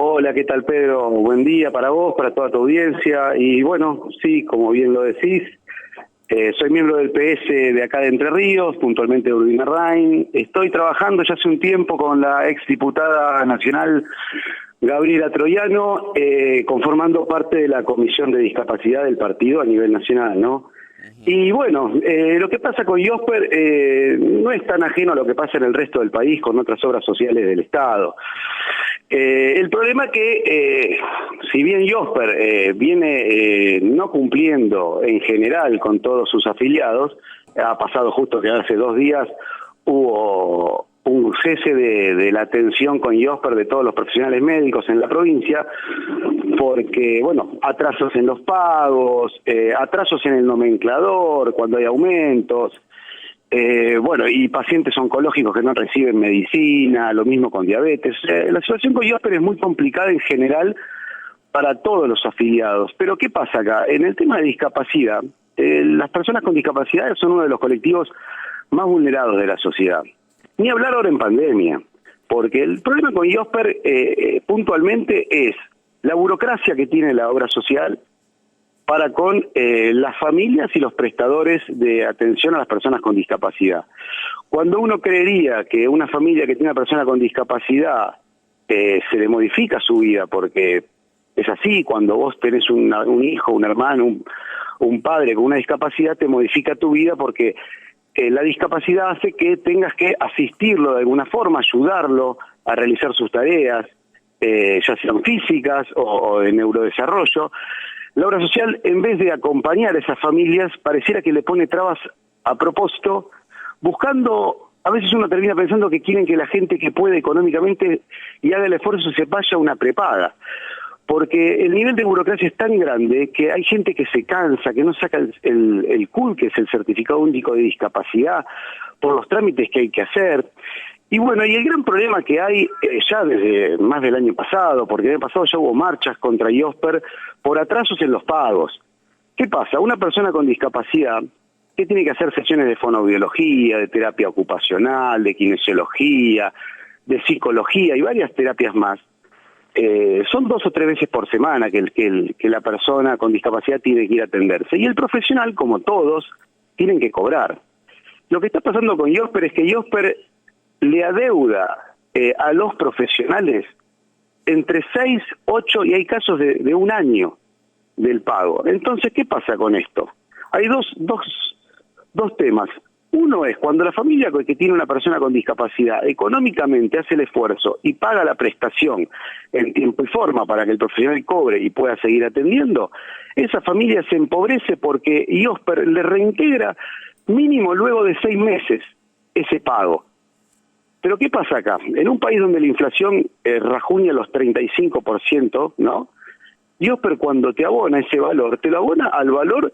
Hola, ¿qué tal, Pedro? Buen día para vos, para toda tu audiencia. Y bueno, sí, como bien lo decís, soy miembro del PS de acá de Entre Ríos, puntualmente de Urbina Rain. Estoy trabajando ya hace un tiempo con la exdiputada nacional Gabriela Troiano, conformando parte de la Comisión de Discapacidad del partido a nivel nacional, ¿no? Y bueno, lo que pasa con IOSPER no es tan ajeno a lo que pasa en el resto del país con otras obras sociales del Estado. El problema es que, si bien IOSPER viene no cumpliendo en general con todos sus afiliados, ha pasado justo que hace 2 días hubo un cese de la atención con IOSPER de todos los profesionales médicos en la provincia, porque, bueno, atrasos en los pagos, atrasos en el nomenclador, cuando hay aumentos, bueno, y pacientes oncológicos que no reciben medicina, lo mismo con diabetes. La situación con IOSPER es muy complicada en general para todos los afiliados. Pero ¿qué pasa acá? En el tema de discapacidad, las personas con discapacidad son uno de los colectivos más vulnerados de la sociedad. Ni hablar ahora en pandemia, porque el problema con IOSPER puntualmente es la burocracia que tiene la obra social para con las familias y los prestadores de atención a las personas con discapacidad. Cuando uno creería que una familia que tiene una persona con discapacidad se le modifica su vida, porque es así, cuando vos tenés un hijo, un hermano, un padre con una discapacidad, te modifica tu vida porque la discapacidad hace que tengas que asistirlo de alguna forma, ayudarlo a realizar sus tareas, ya sean físicas o de neurodesarrollo. La obra social, en vez de acompañar a esas familias, pareciera que le pone trabas a propósito, buscando, a veces uno termina pensando que quieren que la gente que puede económicamente y haga el esfuerzo se vaya a una prepaga, porque el nivel de burocracia es tan grande que hay gente que se cansa, que no saca el CUD, que es el Certificado Único de Discapacidad, por los trámites que hay que hacer. Y bueno, y el gran problema que hay ya desde más del año pasado, porque el año pasado ya hubo marchas contra IOSPER por atrasos en los pagos. ¿Qué pasa? Una persona con discapacidad que tiene que hacer sesiones de fonoaudiología, de terapia ocupacional, de kinesiología, de psicología y varias terapias más, son 2 o 3 veces por semana que la persona con discapacidad tiene que ir a atenderse. Y el profesional, como todos, tienen que cobrar. Lo que está pasando con IOSPER es que IOSPER le adeuda a los profesionales entre 6, 8 y hay casos de 1 año del pago. Entonces, ¿qué pasa con esto? Hay dos temas. Uno es cuando la familia que tiene una persona con discapacidad económicamente hace el esfuerzo y paga la prestación en tiempo y forma para que el profesional cobre y pueda seguir atendiendo, esa familia se empobrece porque IOSPER le reintegra mínimo luego de 6 meses ese pago. Pero ¿qué pasa acá? En un país donde la inflación rajuña los 35%, ¿no? IOSPER cuando te abona ese valor, te lo abona al valor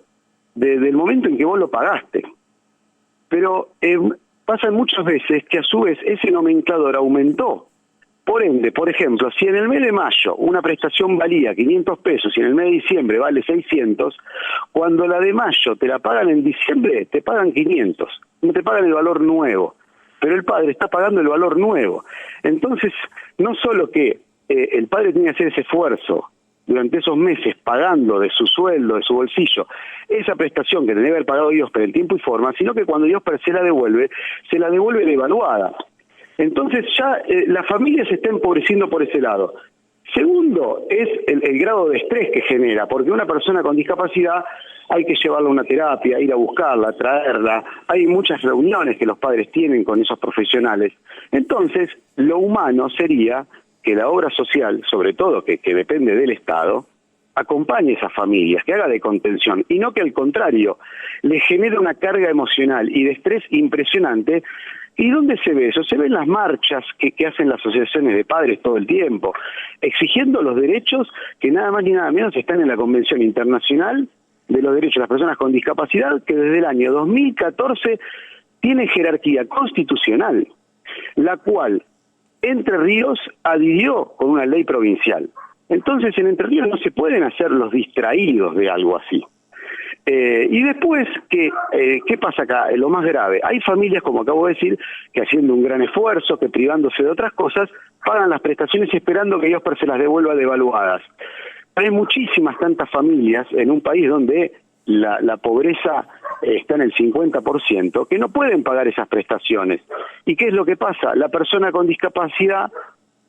del momento en que vos lo pagaste. Pero pasa muchas veces que a su vez ese nomenclador aumentó. Por ende, por ejemplo, si en el mes de mayo una prestación valía 500 pesos y en el mes de diciembre vale 600, cuando la de mayo te la pagan en diciembre, te pagan 500, no te pagan el valor nuevo. Pero el padre está pagando el valor nuevo. Entonces, no solo que el padre tiene que hacer ese esfuerzo durante esos meses pagando de su sueldo, de su bolsillo, esa prestación que debe haber pagado IOSPER en tiempo y forma, sino que cuando IOSPER se la devuelve devaluada. Entonces ya la familia se está empobreciendo por ese lado. Segundo, es el grado de estrés que genera, porque una persona con discapacidad hay que llevarla a una terapia, ir a buscarla, traerla. Hay muchas reuniones que los padres tienen con esos profesionales. Entonces, lo humano sería que la obra social, sobre todo que depende del Estado, acompañe a esas familias, que haga de contención, y no que al contrario, le genere una carga emocional y de estrés impresionante. ¿Y dónde se ve eso? Se ve en las marchas que hacen las asociaciones de padres todo el tiempo, exigiendo los derechos que nada más ni nada menos están en la Convención Internacional de los Derechos de las Personas con Discapacidad, que desde el año 2014 tiene jerarquía constitucional, la cual Entre Ríos adhirió con una ley provincial. Entonces en Entre Ríos no se pueden hacer los distraídos de algo así. Y después, ¿qué pasa acá? Lo más grave, hay familias, como acabo de decir, que haciendo un gran esfuerzo, que privándose de otras cosas, pagan las prestaciones esperando que IOSPER se las devuelva devaluadas. Hay muchísimas tantas familias en un país donde la pobreza está en el 50%, que no pueden pagar esas prestaciones. ¿Y qué es lo que pasa? La persona con discapacidad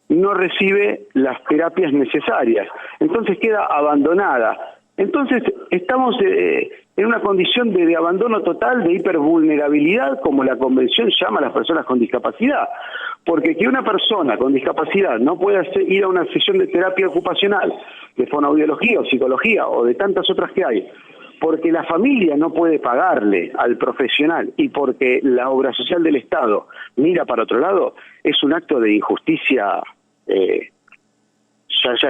no recibe las terapias necesarias, entonces queda abandonada. Entonces estamos en una condición de abandono total, de hipervulnerabilidad, como la Convención llama a las personas con discapacidad. Porque que una persona con discapacidad no pueda ir a una sesión de terapia ocupacional, de fonoaudiología o psicología o de tantas otras que hay, porque la familia no puede pagarle al profesional y porque la obra social del Estado mira para otro lado, es un acto de injusticia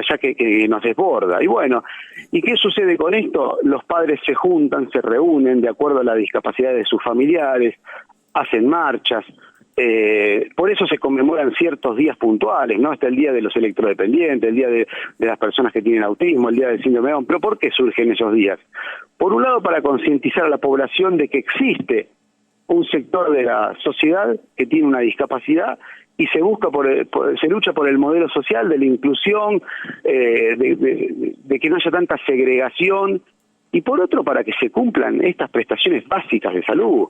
ya que nos desborda. Y bueno, ¿y qué sucede con esto? Los padres se juntan, se reúnen de acuerdo a la discapacidad de sus familiares, hacen marchas, por eso se conmemoran ciertos días puntuales, ¿no? Está el día de los electrodependientes, el día de las personas que tienen autismo, el día del síndrome de Down. ¿Pero por qué surgen esos días? Por un lado, para concientizar a la población de que existe un sector de la sociedad que tiene una discapacidad y se busca se lucha por el modelo social de la inclusión, de que no haya tanta segregación, y por otro, para que se cumplan estas prestaciones básicas de salud.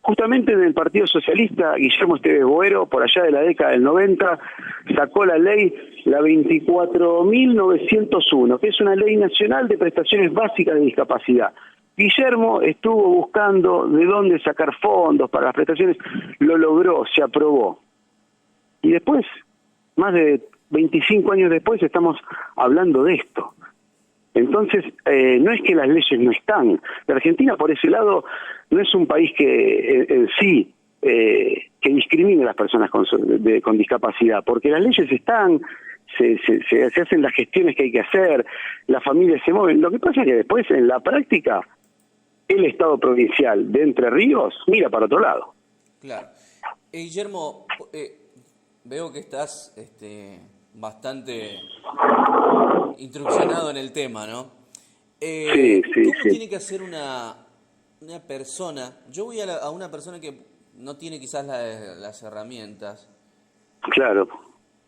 Justamente en el Partido Socialista, Guillermo Esteves Boero, por allá de la década del 90, sacó la ley, la 24.901, que es una ley nacional de prestaciones básicas de discapacidad. Guillermo estuvo buscando de dónde sacar fondos para las prestaciones, lo logró, se aprobó. Y después, más de 25 años después, estamos hablando de esto. Entonces, no es que las leyes no están. La Argentina, por ese lado, no es un país que en sí que discrimine a las personas con discapacidad, porque las leyes están, se hacen las gestiones que hay que hacer, las familias se mueven. Lo que pasa es que después, en la práctica, el Estado provincial de Entre Ríos mira para otro lado. Claro. Guillermo, veo que estás bastante instruccionado en el tema, ¿no? Sí. ¿Cómo tiene que hacer una persona? Yo voy a una persona que no tiene quizás las herramientas. Claro.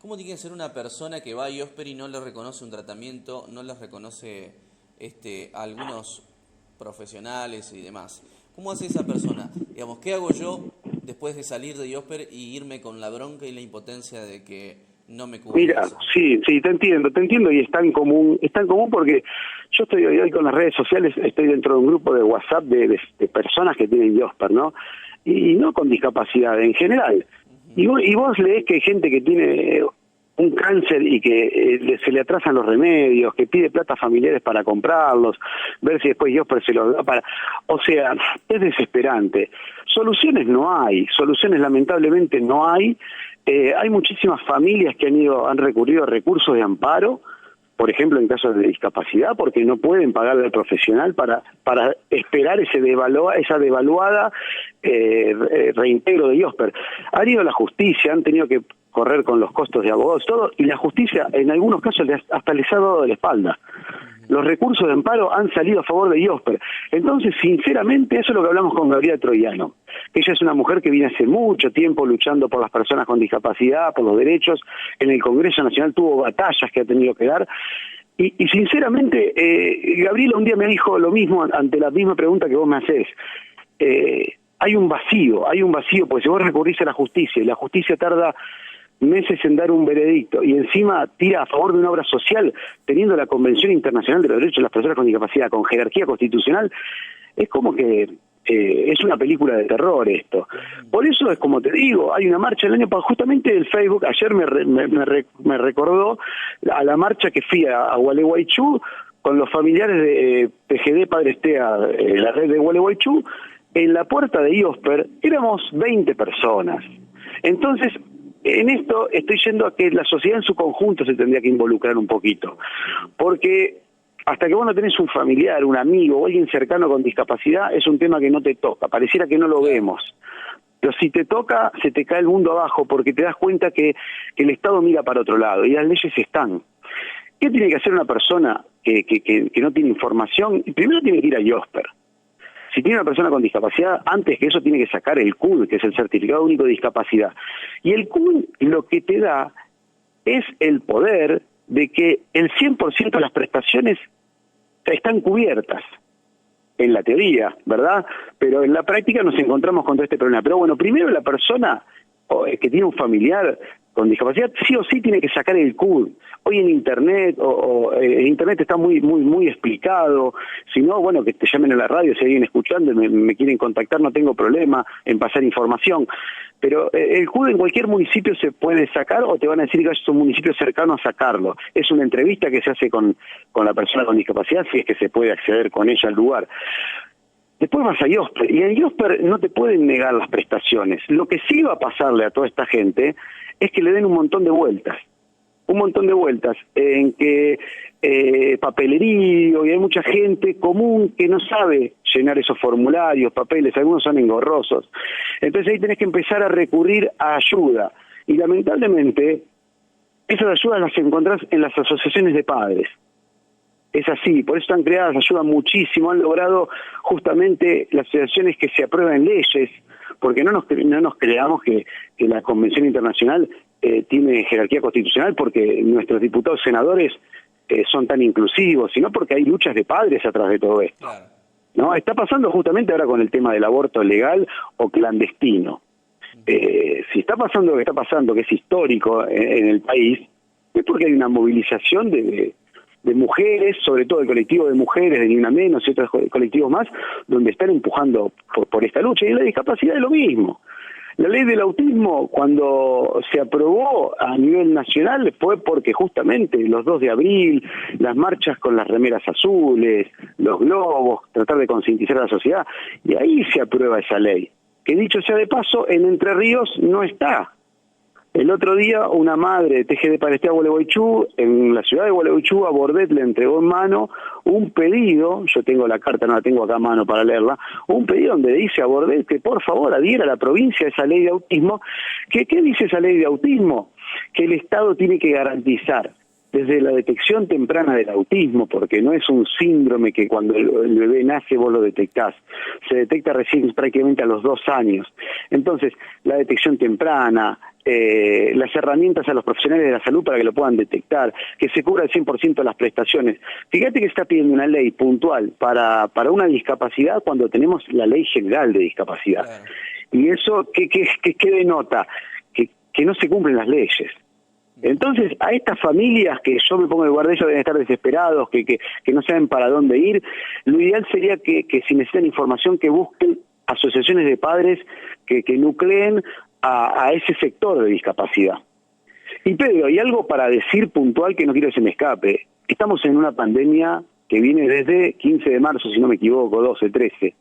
¿Cómo tiene que ser una persona que va a IOSPER y no le reconoce un tratamiento, no le reconoce a algunos profesionales y demás? ¿Cómo hace esa persona? Digamos, ¿qué hago yo después de salir de IOSPER y irme con la bronca y la impotencia de que no me cubre? Mira, sí, te entiendo y es tan común porque yo estoy hoy con las redes sociales, estoy dentro de un grupo de WhatsApp de personas que tienen IOSPER, ¿no? Y no con discapacidad en general. Uh-huh. Y vos leés que hay gente que tiene un cáncer y que se le atrasan los remedios, que pide plata familiares para comprarlos, ver si después IOSPER se los da para... O sea, es desesperante. Soluciones no hay, soluciones lamentablemente no hay. Hay muchísimas familias que han recurrido a recursos de amparo, por ejemplo en casos de discapacidad, porque no pueden pagarle al profesional para esperar esa devaluada reintegro de IOSPER. Han ido a la justicia, han tenido que correr con los costos de abogados, todo, y la justicia en algunos casos hasta les ha dado de la espalda. Los recursos de amparo han salido a favor de IOSPER. Entonces, sinceramente, eso es lo que hablamos con Gabriela Troiano. Ella es una mujer que viene hace mucho tiempo luchando por las personas con discapacidad, por los derechos. En el Congreso Nacional tuvo batallas que ha tenido que dar. Y sinceramente, Gabriela un día me dijo lo mismo ante la misma pregunta que vos me hacés. Hay un vacío, porque si vos recurrís a la justicia y la justicia tarda meses en dar un veredicto y encima tira a favor de una obra social teniendo la Convención Internacional de los Derechos de las Personas con Discapacidad con jerarquía constitucional, es como que es una película de terror esto. Por eso es como te digo, hay una marcha el año pasado, justamente el Facebook ayer me recordó a la marcha que fui a Gualeguaychú con los familiares de PGD Padre Estea, la red de Gualeguaychú. En la puerta de IOSPER éramos 20 personas. Entonces, en esto estoy yendo a que la sociedad en su conjunto se tendría que involucrar un poquito, porque hasta que vos no tenés un familiar, un amigo o alguien cercano con discapacidad, es un tema que no te toca, pareciera que no lo vemos. Pero si te toca, se te cae el mundo abajo, porque te das cuenta que el Estado mira para otro lado, y las leyes están. ¿Qué tiene que hacer una persona que no tiene información? Primero tiene que ir a IOSPER. si tiene una persona con discapacidad, antes que eso tiene que sacar el CUD, que es el Certificado Único de Discapacidad. Y el CUD lo que te da es el poder de que el 100% de las prestaciones están cubiertas. En la teoría, ¿verdad? Pero en la práctica nos encontramos con todo este problema. Pero bueno, primero la persona que tiene un familiar con discapacidad sí o sí tiene que sacar el CUD. Hoy en Internet, en Internet está muy explicado. Si no, bueno, que te llamen a la radio, si hay alguien escuchando y me quieren contactar, no tengo problema en pasar información. Pero el CUD en cualquier municipio se puede sacar, o te van a decir que es un municipio cercano a sacarlo. Es una entrevista que se hace con la persona con discapacidad, si es que se puede acceder con ella al lugar. Después vas a IOSPER, y en IOSPER no te pueden negar las prestaciones. Lo que sí va a pasarle a toda esta gente es que le den un montón de vueltas en que papelerío, y hay mucha gente común que no sabe llenar esos formularios, papeles, algunos son engorrosos. Entonces ahí tenés que empezar a recurrir a ayuda, y lamentablemente esas ayudas las encontrás en las asociaciones de padres. Es así, por eso están creadas, ayudan muchísimo, han logrado justamente las asociaciones que se aprueban leyes, porque no nos creamos que la Convención Internacional tiene jerarquía constitucional porque nuestros diputados senadores son tan inclusivos, sino porque hay luchas de padres atrás de todo esto. Claro. ¿No? Está pasando justamente ahora con el tema del aborto legal o clandestino. Si está pasando lo que está pasando, que es histórico en el país, es porque hay una movilización de mujeres, sobre todo el colectivo de mujeres de Ni Una Menos y otros colectivos más, donde están empujando por esta lucha. Y en la discapacidad es lo mismo. La ley del autismo, cuando se aprobó a nivel nacional, fue porque justamente los 2 de abril, las marchas con las remeras azules, los globos, tratar de concientizar a la sociedad, y ahí se aprueba esa ley. Que dicho sea de paso, en Entre Ríos no está. El otro día una madre de TGD Palestina Gualeguaychú, en la ciudad de Gualeguaychú, a Bordet le entregó en mano un pedido, yo tengo la carta, no la tengo acá a mano para leerla, un pedido donde dice a Bordet que por favor adhiera a la provincia a esa ley de autismo. ¿Qué dice esa ley de autismo? Que el Estado tiene que garantizar desde la detección temprana del autismo, porque no es un síndrome que cuando el bebé nace vos lo detectás, se detecta recién prácticamente a los 2 años. Entonces, la detección temprana, las herramientas a los profesionales de la salud para que lo puedan detectar, que se cubra el 100% de las prestaciones. Fíjate que está pidiendo una ley puntual para una discapacidad cuando tenemos la ley general de discapacidad. Claro. Y eso, ¿qué denota? Que no se cumplen las leyes. Entonces, a estas familias que yo me pongo en lugar de ellos deben estar desesperados, que no saben para dónde ir, lo ideal sería que si necesitan información que busquen asociaciones de padres que nucleen a ese sector de discapacidad. Y Pedro, hay algo para decir puntual que no quiero que se me escape. Estamos en una pandemia que viene desde 15 de marzo, si no me equivoco, 12, 13.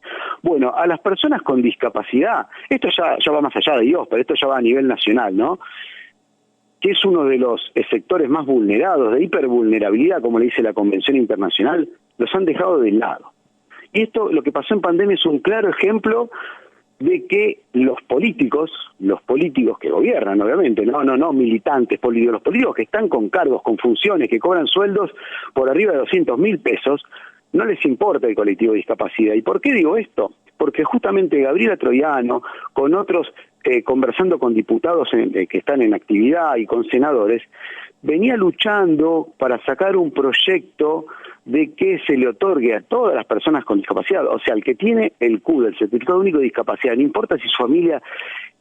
Bueno, a las personas con discapacidad, esto ya va más allá de Dios, pero esto ya va a nivel nacional, ¿no? Que es uno de los sectores más vulnerados, de hipervulnerabilidad, como le dice la Convención Internacional, los han dejado de lado. Y esto, lo que pasó en pandemia, es un claro ejemplo de que los políticos que gobiernan, obviamente, no militantes políticos, los políticos que están con cargos, con funciones, que cobran sueldos por arriba de 200.000 pesos, no les importa el colectivo de discapacidad. ¿Y por qué digo esto? Porque justamente Gabriela Troiano, con otros, conversando con diputados que están en actividad y con senadores, venía luchando para sacar un proyecto de que se le otorgue a todas las personas con discapacidad, o sea, el que tiene el CUD, el Certificado Único de Discapacidad, no importa si su familia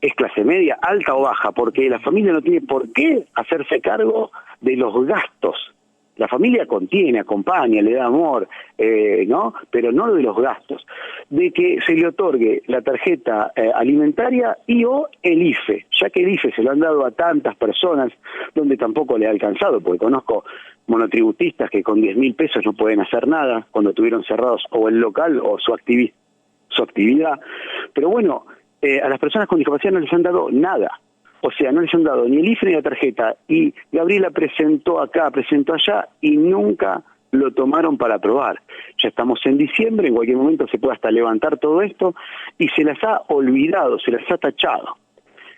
es clase media, alta o baja, porque la familia no tiene por qué hacerse cargo de los gastos. La familia contiene, acompaña, le da amor, ¿no? Pero no de los gastos. De que se le otorgue la tarjeta alimentaria y o el IFE, ya que el IFE se lo han dado a tantas personas donde tampoco le ha alcanzado, porque conozco monotributistas que con 10.000 pesos no pueden hacer nada cuando tuvieron cerrados o el local o su actividad. Pero bueno, a las personas con discapacidad no les han dado nada. O sea, no les han dado ni el IFE ni la tarjeta. Y Gabriela presentó acá, presentó allá y nunca lo tomaron para aprobar. Ya estamos en diciembre, en cualquier momento se puede hasta levantar todo esto y se las ha olvidado, se las ha tachado.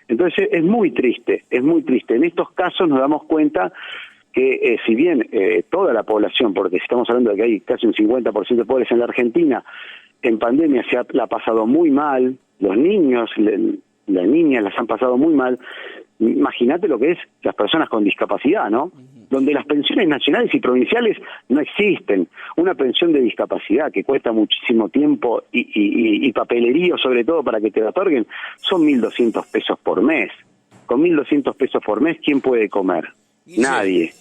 Entonces es muy triste, es muy triste. En estos casos nos damos cuenta que si bien toda la población, porque si estamos hablando de que hay casi un 50% de pobres en la Argentina, en pandemia la ha pasado muy mal, los niños, las niñas las han pasado muy mal. Imagínate lo que es las personas con discapacidad, ¿no? Donde las pensiones nacionales y provinciales no existen. Una pensión de discapacidad que cuesta muchísimo tiempo y papelerío, sobre todo para que te la otorguen, son 1.200 pesos por mes. Con 1.200 pesos por mes, ¿quién puede comer? Guille, nadie.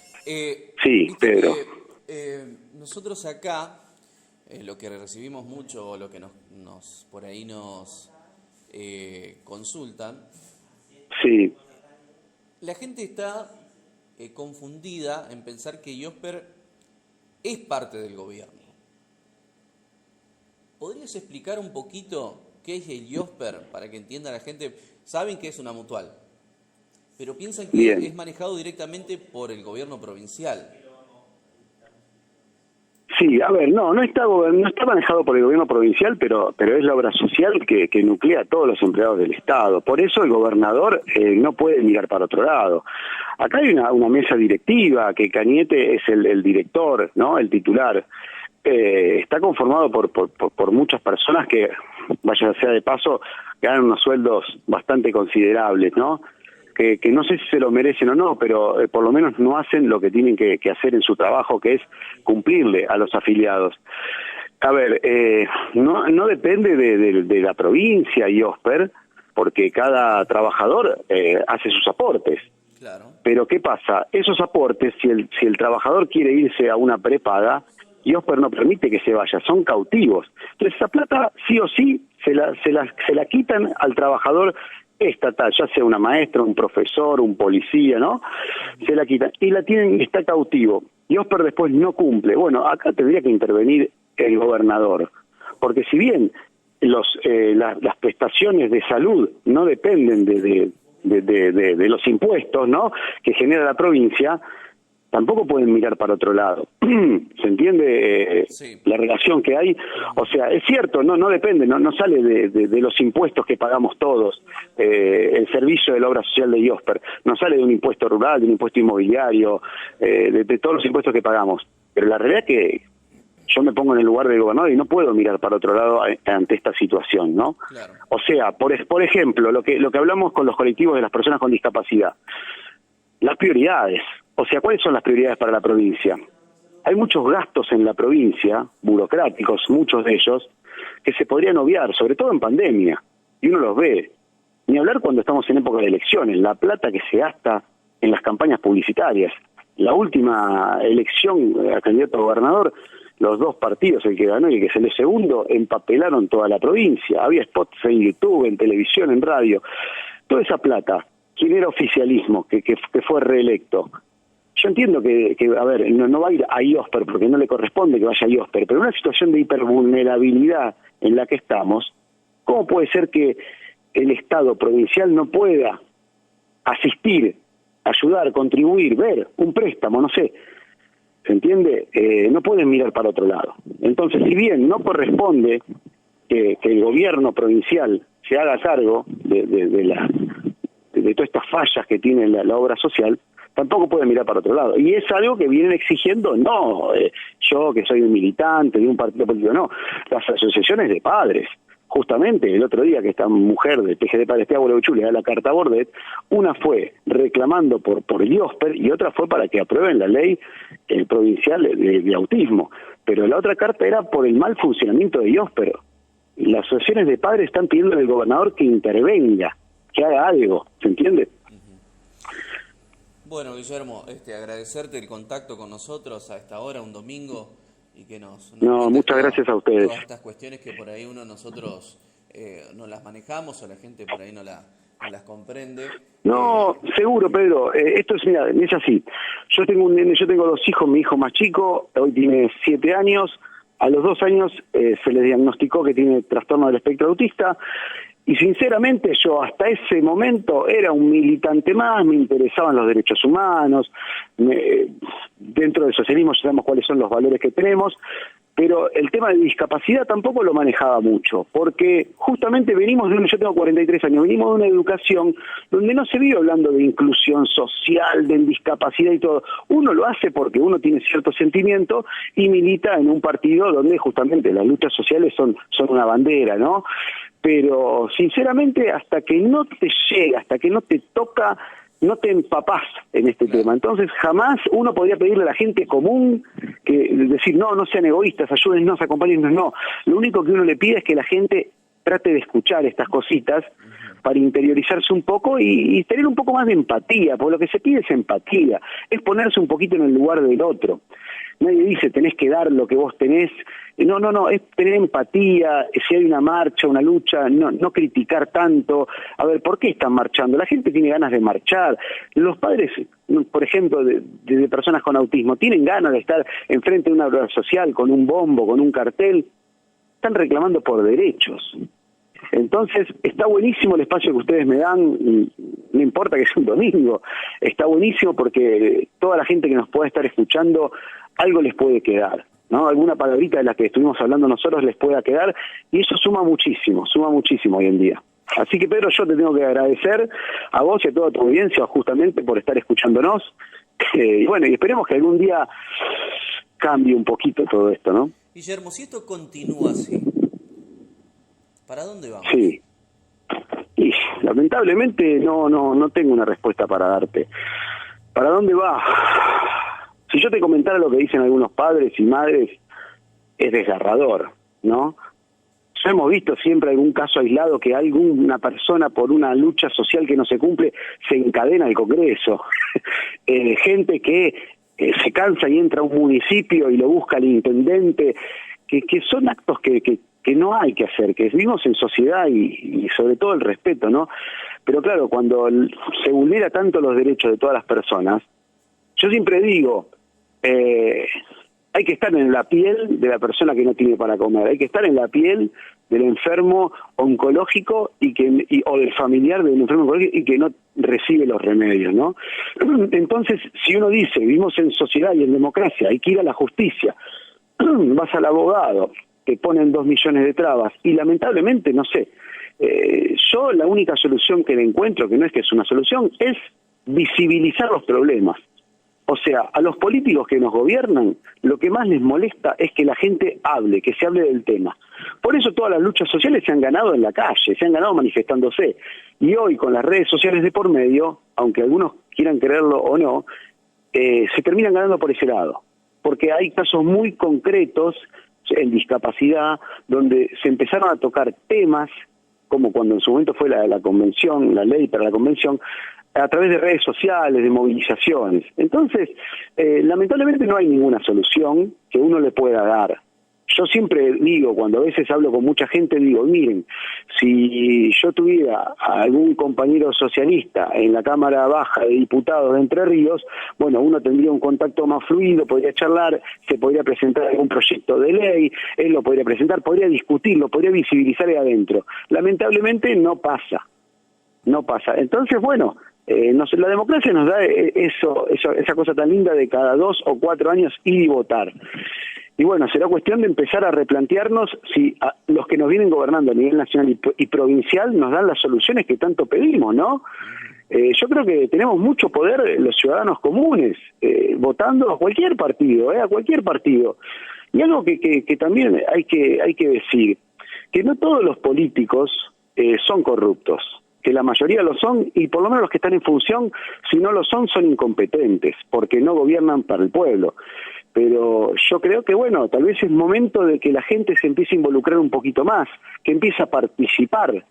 Sí, Pedro. Nosotros acá, lo que recibimos mucho, lo que nos por ahí nos consultan, sí. La gente está confundida en pensar que IOSPER es parte del gobierno. ¿Podrías explicar un poquito qué es el IOSPER para que entienda la gente? Saben que es una mutual, pero piensan que Bien. es manejado directamente por el gobierno provincial. Sí, a ver, no está manejado por el gobierno provincial, pero es la obra social que nuclea a todos los empleados del Estado. Por eso el gobernador no puede mirar para otro lado. Acá hay una mesa directiva, que Cañete es el director, ¿no? El titular. Está conformado por muchas personas que, vaya sea de paso, ganan unos sueldos bastante considerables, ¿no? Que no sé si se lo merecen o no, pero por lo menos no hacen lo que tienen que hacer en su trabajo, que es cumplirle a los afiliados. A ver, no depende de la provincia IOSPER, porque cada trabajador hace sus aportes. Claro. Pero ¿qué pasa? Esos aportes, si el trabajador quiere irse a una prepaga, IOSPER no permite que se vaya, son cautivos. Entonces esa plata sí o sí se la quitan al trabajador estatal, ya sea una maestra, un profesor, un policía, ¿no? Se la quitan y la tienen, está cautivo. IOSPER después no cumple. Bueno, acá tendría que intervenir el gobernador, porque si bien las prestaciones de salud no dependen de los impuestos, ¿no?, que genera la provincia, tampoco pueden mirar para otro lado. ¿Se entiende sí. La relación que hay? O sea, es cierto, no depende, no sale de los impuestos que pagamos todos, el servicio de la obra social de IOSPER, no sale de un impuesto rural, de un impuesto inmobiliario, de todos los impuestos que pagamos. Pero la realidad es que yo me pongo en el lugar del gobernador y no puedo mirar para otro lado ante esta situación, ¿no? Claro. O sea, por ejemplo, lo que hablamos con los colectivos de las personas con discapacidad, las prioridades. O sea, ¿cuáles son las prioridades para la provincia? Hay muchos gastos en la provincia, burocráticos, muchos de ellos, que se podrían obviar, sobre todo en pandemia, y uno los ve. Ni hablar cuando estamos en época de elecciones, la plata que se gasta en las campañas publicitarias. La última elección a candidato a gobernador, los dos partidos, el que ganó y el que salió segundo, empapelaron toda la provincia. Había spots en YouTube, en televisión, en radio. Toda esa plata, ¿quién era oficialismo, que fue reelecto? Yo entiendo que a ver, no va a ir a IOSPER porque no le corresponde que vaya a IOSPER, pero en una situación de hipervulnerabilidad en la que estamos, ¿cómo puede ser que el Estado provincial no pueda asistir, ayudar, contribuir, ver un préstamo, no sé? ¿Se entiende? No pueden mirar para otro lado. Entonces, si bien no corresponde que el gobierno provincial se haga cargo de todas estas fallas que tiene la obra social, tampoco pueden mirar para otro lado. Y es algo que vienen exigiendo, no yo que soy un militante de un partido político, no, las asociaciones de padres. Justamente el otro día que esta mujer de PGD Padres Tiago Leuchu le da la carta a Bordet, una fue reclamando por el IOSPER y otra fue para que aprueben la ley provincial de autismo. Pero la otra carta era por el mal funcionamiento de IOSPER. Las asociaciones de padres están pidiendo al gobernador que intervenga, que haga algo, ¿se entiende? Bueno, Guillermo, agradecerte el contacto con nosotros a esta hora, un domingo, y que nos muchas gracias a ustedes. Todas estas cuestiones que por ahí nosotros no las manejamos o la gente por ahí no las comprende. No, seguro, Pedro. Esto es así. Yo tengo un nene, yo tengo 2 hijos, mi hijo más chico, hoy tiene 7 años, a los 2 años se le diagnosticó que tiene trastorno del espectro autista. Y sinceramente yo hasta ese momento era un militante más, me interesaban los derechos humanos, dentro del socialismo ya sabemos cuáles son los valores que tenemos, pero el tema de discapacidad tampoco lo manejaba mucho, porque justamente yo tengo 43 años, venimos de una educación donde no se vive hablando de inclusión social, de discapacidad y todo. Uno lo hace porque uno tiene cierto sentimiento y milita en un partido donde justamente las luchas sociales son una bandera, ¿no? Pero sinceramente hasta que no te llega, hasta que no te toca, no te empapás en este tema. Entonces jamás uno podría pedirle a la gente común decir no sean egoístas, ayúdennos, acompáñennos, no. Lo único que uno le pide es que la gente trate de escuchar estas cositas para interiorizarse un poco y tener un poco más de empatía, porque lo que se pide es empatía, es ponerse un poquito en el lugar del otro. Nadie dice tenés que dar lo que vos tenés, no, es tener empatía, si hay una marcha, una lucha, no criticar tanto. A ver, ¿por qué están marchando? La gente tiene ganas de marchar. Los padres, por ejemplo, de personas con autismo, tienen ganas de estar enfrente de una obra social, con un bombo, con un cartel. Están reclamando por derechos. Entonces, está buenísimo el espacio que ustedes me dan, no importa que sea un domingo, está buenísimo porque toda la gente que nos pueda estar escuchando, algo les puede quedar, ¿no? Alguna palabrita de las que estuvimos hablando nosotros les pueda quedar, y eso suma muchísimo hoy en día. Así que, Pedro, yo te tengo que agradecer a vos y a toda tu audiencia justamente por estar escuchándonos, y bueno, y esperemos que algún día cambie un poquito todo esto, ¿no? Guillermo, si esto continúa así, ¿para dónde vamos? Sí. Y lamentablemente no tengo una respuesta para darte. ¿Para dónde va? Si yo te comentara lo que dicen algunos padres y madres, es desgarrador, ¿no? Ya hemos visto siempre algún caso aislado que alguna persona por una lucha social que no se cumple se encadena al Congreso. Gente que se cansa y entra a un municipio y lo busca el intendente, que son actos que no hay que hacer, que vivimos en sociedad y sobre todo el respeto, ¿no? Pero claro, cuando se vulnera tanto los derechos de todas las personas, yo siempre digo, hay que estar en la piel de la persona que no tiene para comer, hay que estar en la piel del enfermo oncológico o del familiar del enfermo oncológico y que no recibe los remedios, ¿no? Entonces, si uno dice, vivimos en sociedad y en democracia, hay que ir a la justicia, vas al abogado, te ponen 2 millones de trabas, y lamentablemente, no sé, yo la única solución que le encuentro, que no es que es una solución, es visibilizar los problemas. O sea, a los políticos que nos gobiernan, lo que más les molesta es que la gente hable, que se hable del tema. Por eso todas las luchas sociales se han ganado en la calle, se han ganado manifestándose. Y hoy, con las redes sociales de por medio, aunque algunos quieran creerlo o no, se terminan ganando por ese lado. Porque hay casos muy concretos en discapacidad, donde se empezaron a tocar temas, como cuando en su momento fue la convención, la ley para la convención, a través de redes sociales, de movilizaciones. Entonces, lamentablemente no hay ninguna solución que uno le pueda dar. Yo siempre digo, cuando a veces hablo con mucha gente, digo, miren, si yo tuviera a algún compañero socialista en la Cámara Baja de Diputados de Entre Ríos, bueno, uno tendría un contacto más fluido, podría charlar, se podría presentar algún proyecto de ley, él lo podría presentar, podría discutirlo, podría visibilizar ahí adentro. Lamentablemente no pasa. Entonces, bueno, la democracia nos da esa cosa tan linda de cada 2 o 4 años ir y votar. Y bueno, será cuestión de empezar a replantearnos si los que nos vienen gobernando a nivel nacional y provincial nos dan las soluciones que tanto pedimos, ¿no? Yo creo que tenemos mucho poder los ciudadanos comunes, votando a cualquier partido, a cualquier partido. Y algo que también hay que decir, que no todos los políticos son corruptos, que la mayoría lo son, y por lo menos los que están en función, si no lo son incompetentes, porque no gobiernan para el pueblo. Pero yo creo que, bueno, tal vez es momento de que la gente se empiece a involucrar un poquito más, que empiece a participar,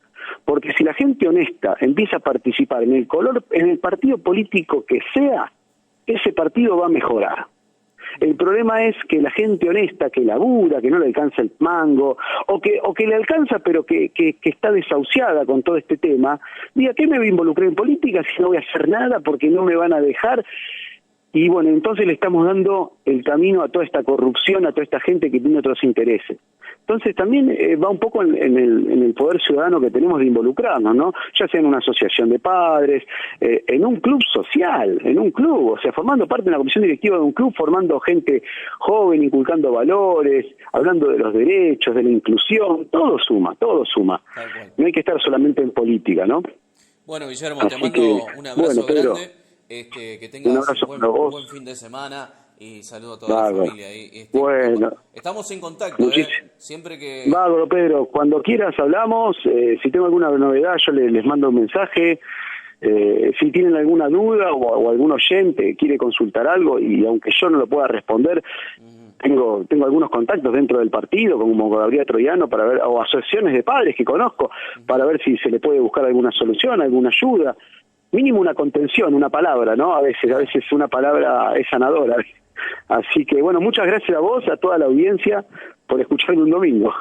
porque si la gente honesta empieza a participar en el partido político que sea, ese partido va a mejorar. El problema es que la gente honesta, que labura, que no le alcanza el mango, o que le alcanza pero que está desahuciada con todo este tema, diga, ¿qué me voy a involucrar en política si no voy a hacer nada porque no me van a dejar? Y bueno, entonces le estamos dando el camino a toda esta corrupción, a toda esta gente que tiene otros intereses. Entonces también va un poco en el poder ciudadano que tenemos de involucrarnos, ¿no? Ya sea en una asociación de padres, en un club social, en un club, o sea, formando parte de una comisión directiva de un club, formando gente joven, inculcando valores, hablando de los derechos, de la inclusión, todo suma, todo suma. No hay que estar solamente en política, ¿no? Bueno, Guillermo, Así te mando un abrazo Pedro, grande, que tengas un buen fin de semana y saludo a toda la familia ahí. Bueno. Estamos en contacto, siempre que... Bárbaro, Pedro, cuando quieras hablamos, si tengo alguna novedad yo les mando un mensaje, si tienen alguna duda o algún oyente quiere consultar algo y aunque yo no lo pueda responder, tengo algunos contactos dentro del partido, como Gabriel Troyano, para ver, o asociaciones de padres que conozco, para ver si se le puede buscar alguna solución, alguna ayuda, mínimo una contención, una palabra, ¿no? A veces una palabra es sanadora. Así que bueno, muchas gracias a vos, a toda la audiencia, por escucharme un domingo.